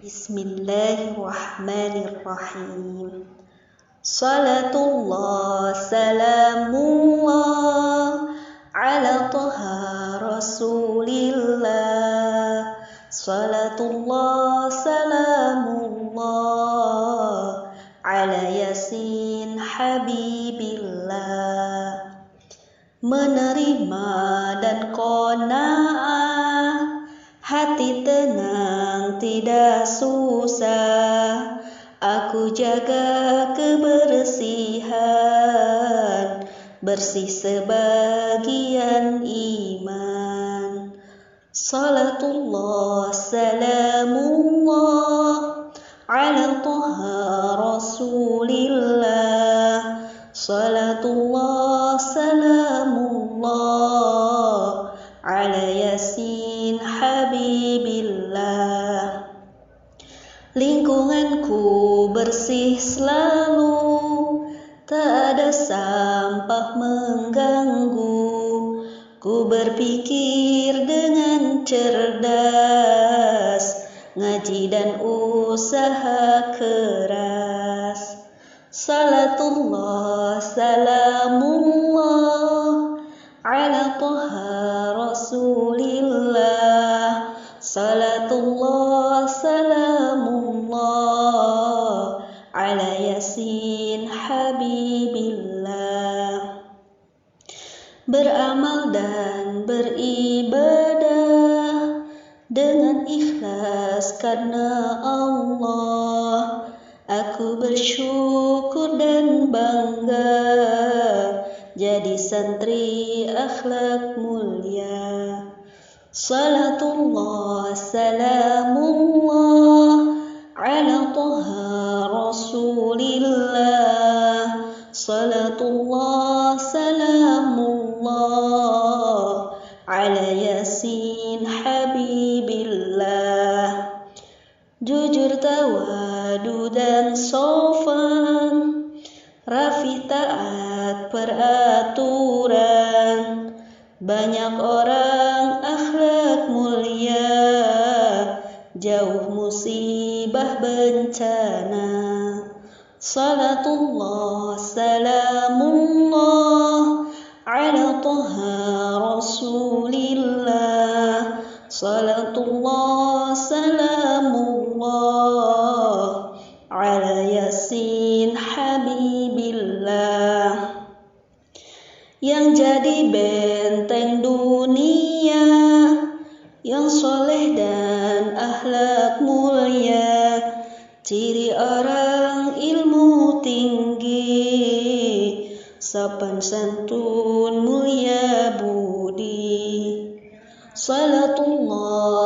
Bismillahirrahmanirrahim. Salatullah salamullah ala toha rasulillah. Salatullah salamullah ala yasin habibillah. Menerima dan qanaah, hati tenang tidak susah. Aku jaga kebersihan, bersih sebagian iman. Salatullah salamullah ala toha rasulillah. Salatullah salamullah ala yasin habibillah. Lingkunganku bersih selalu, tak ada sampah mengganggu. Ku berpikir dengan cerdas, ngaji dan usaha keras. Salatullah salamullah ala toha rasulillah. Salatullah salamullah ala yasin habibillah. Beramal dan beribadah dengan ikhlas karena Allah. Aku bersyukur dan bangga jadi santri akhlak mulia. Salatullah salamullah ala toha rasulillah. Salatullah salamullah ala yasin habibillah. Jujur tawadu dan sofan, rafi taat peraturan. Banyak orang akhlak mulia, jauh musibah bencana. Salatullah salamullah ala toha rasulillah. Salatullah salamullah ala yasin habibillah. Yang jadi benteng dunia, yang soleh dan akhlak mulia. Ciri orang ilmu tinggi, sopan santun mulia budi. Salatullah